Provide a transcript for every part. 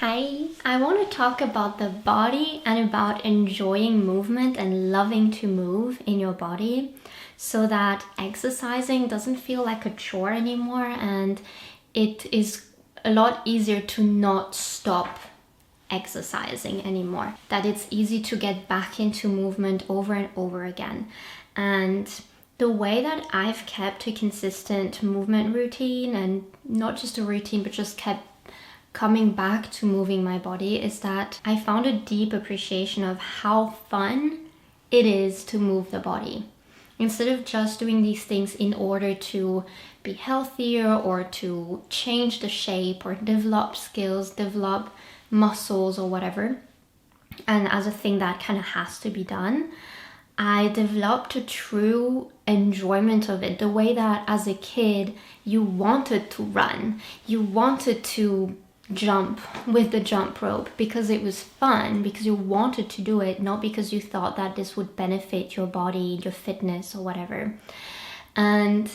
Hi, I want to talk about the body and about enjoying movement and loving to move in your body so that exercising doesn't feel like a chore anymore and it is a lot easier to not stop exercising anymore. That it's easy to get back into movement over and over again. And the way that I've kept a consistent movement routine, and not just a routine, but just kept coming back to moving my body, is that I found a deep appreciation of how fun it is to move the body. Instead of just doing these things in order to be healthier or to change the shape or develop skills, develop muscles or whatever, and as a thing that kind of has to be done, I developed a true enjoyment of it. The way that as a kid you wanted to run, you wanted to jump with the jump rope because it was fun, because you wanted to do it, not because you thought that this would benefit your body, your fitness or whatever. And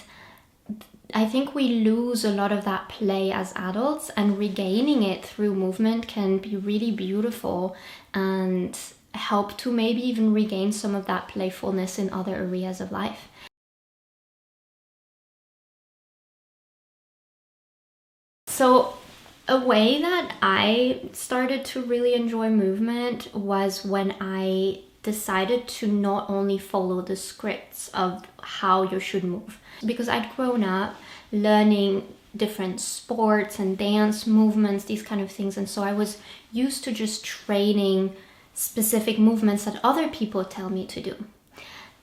I think we lose a lot of that play as adults, and regaining it through movement can be really beautiful and help to maybe even regain some of that playfulness in other areas of life. So a way that I started to really enjoy movement was when I decided to not only follow the scripts of how you should move. Because I'd grown up learning different sports and dance movements, these kind of things. And so I was used to just training specific movements that other people tell me to do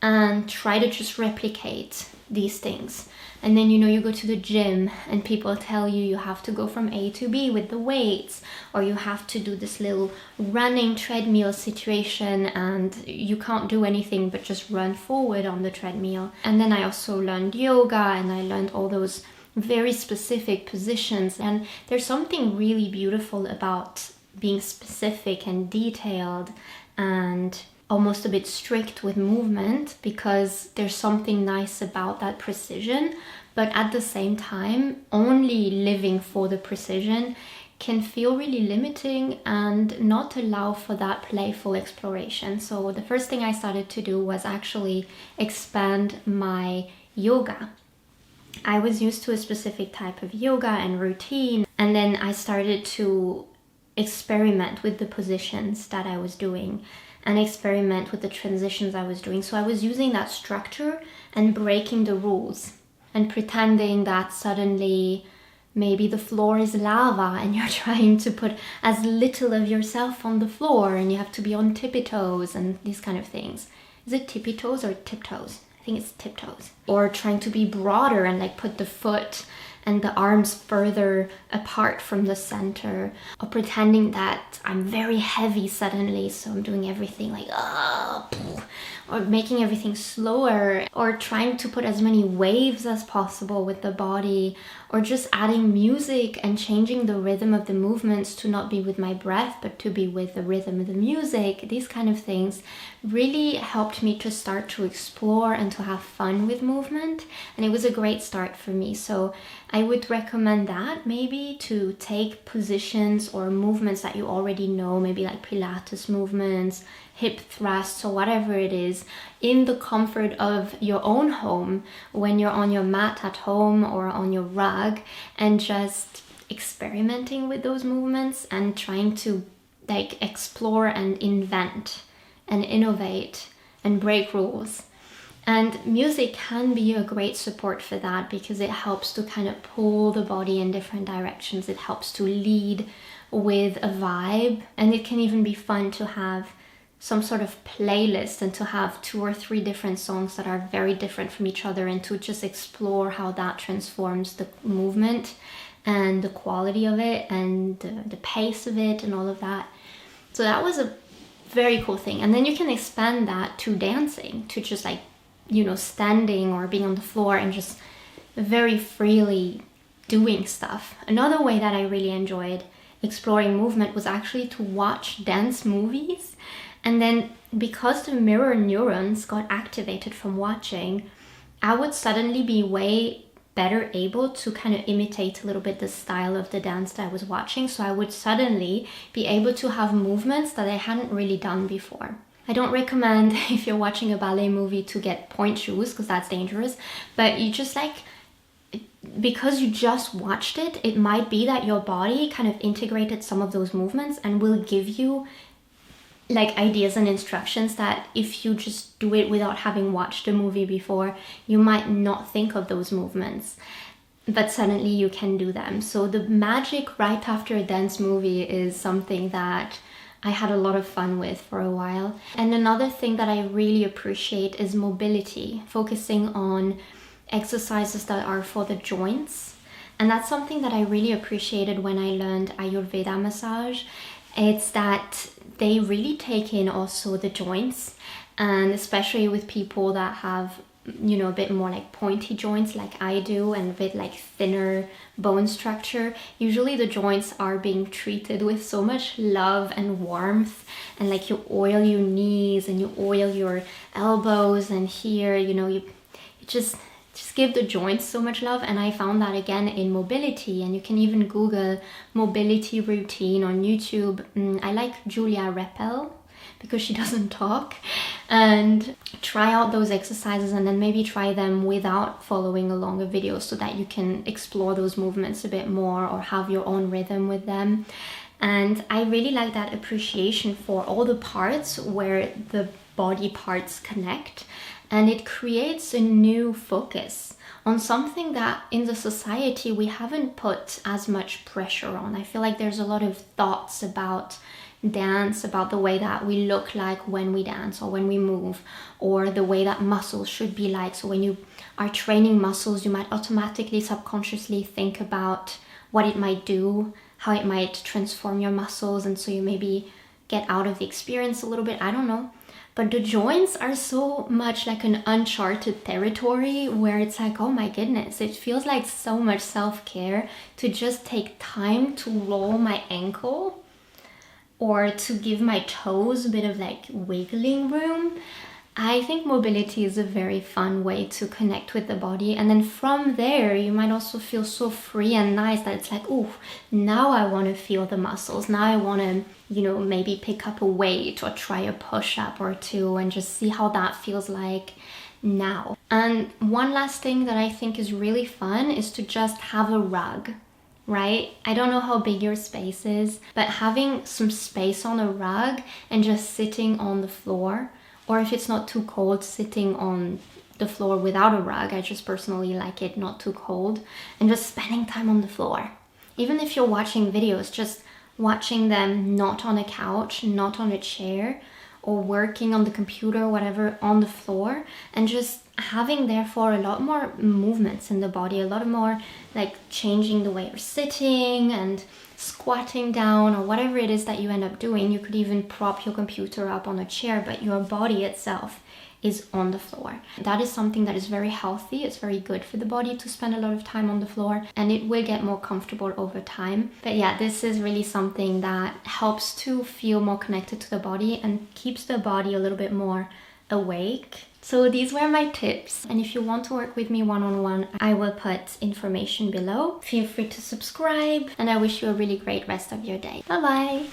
and try to just replicate these things. And then, you go to the gym and people tell you you have to go from A to B with the weights, or you have to do this little running treadmill situation and you can't do anything but just run forward on the treadmill. And then I also learned yoga and I learned all those very specific positions. And there's something really beautiful about being specific and detailed and almost a bit strict with movement, because there's something nice about that precision. But at the same time, only living for the precision can feel really limiting and not allow for that playful exploration. So the first thing I started to do was actually expand my yoga. I was used to a specific type of yoga and routine, and then I started to experiment with the positions that I was doing and experiment with the transitions I was doing. So I was using that structure and breaking the rules and pretending that suddenly maybe the floor is lava and you're trying to put as little of yourself on the floor and you have to be on tippy toes and these kind of things. Is it tippy toes or tiptoes? I think it's tiptoes. Or trying to be broader and put the foot and the arms further apart from the center, or pretending that I'm very heavy suddenly, so I'm doing everything or making everything slower, or trying to put as many waves as possible with the body, or just adding music and changing the rhythm of the movements to not be with my breath but to be with the rhythm of the music. These kind of things really helped me to start to explore and to have fun with movement, and it was a great start for me. So I would recommend that, maybe to take positions or movements that you already know, maybe like Pilates movements, hip thrusts or whatever it is, in the comfort of your own home, when you're on your mat at home or on your rug, and just experimenting with those movements and trying to explore and invent and innovate and break rules. And music can be a great support for that, because it helps to kind of pull the body in different directions. It helps to lead with a vibe, and it can even be fun to have some sort of playlist and to have 2 or 3 different songs that are very different from each other, and to just explore how that transforms the movement and the quality of it and the pace of it and all of that. So that was a very cool thing. And then you can expand that to dancing, to just standing or being on the floor and just very freely doing stuff. Another way that I really enjoyed exploring movement was actually to watch dance movies. And then, because the mirror neurons got activated from watching, I would suddenly be way better able to kind of imitate a little bit the style of the dance that I was watching. So I would suddenly be able to have movements that I hadn't really done before. I don't recommend if you're watching a ballet movie to get pointe shoes because that's dangerous, but you just like, because you just watched it, it might be that your body kind of integrated some of those movements and will give you like ideas and instructions that if you just do it without having watched the movie before, you might not think of those movements, but suddenly you can do them. So the magic right after a dance movie is something that I had a lot of fun with for a while. And another thing that I really appreciate is mobility, focusing on exercises that are for the joints. And that's something that I really appreciated when I learned Ayurveda massage. It's that they really take in also the joints, and especially with people that have, you know, a bit more like pointy joints like I do and a bit like thinner bone structure. Usually the joints are being treated with so much love and warmth, and like you oil your knees and you oil your elbows, and here, you know, you just give the joints so much love. And I found that again in mobility, and you can even Google mobility routine on YouTube. I like Julia Rappel because she doesn't talk, and try out those exercises and then maybe try them without following a longer video so that you can explore those movements a bit more or have your own rhythm with them. And I really like that appreciation for all the parts where the body parts connect, and it creates a new focus on something that in the society we haven't put as much pressure on. I feel like there's a lot of thoughts about dance, about the way that we look like when we dance or when we move, or the way that muscles should be like. So when you are training muscles, you might automatically subconsciously think about what it might do, how it might transform your muscles, and so you maybe get out of the experience a little bit, I don't know. But the joints are so much like an uncharted territory where it's like, oh my goodness, it feels like so much self-care to just take time to roll my ankle or to give my toes a bit of like wiggling room. I think mobility is a very fun way to connect with the body. And then from there, you might also feel so free and nice that it's like, oh, now I want to feel the muscles. Now I want to, you know, maybe pick up a weight or try a push-up or two and just see how that feels like now. And one last thing that I think is really fun is to just have a rug, right? I don't know how big your space is, but having some space on a rug and just sitting on the floor, or if it's not too cold, sitting on the floor without a rug. I just personally like it not too cold, and just spending time on the floor. Even if you're watching videos, just watching them not on a couch, not on a chair, or working on the computer or whatever on the floor, and just having therefore a lot more movements in the body, a lot more like changing the way you're sitting and squatting down or whatever it is that you end up doing. You could even prop your computer up on a chair, but your body itself is on the floor. That is something that is very healthy. It's very good for the body to spend a lot of time on the floor, and it will get more comfortable over time. But yeah, this is really something that helps to feel more connected to the body and keeps the body a little bit more awake. So these were my tips, and if you want to work with me one-on-one, I will put information below. Feel free to subscribe, and I wish you a really great rest of your day. Bye bye!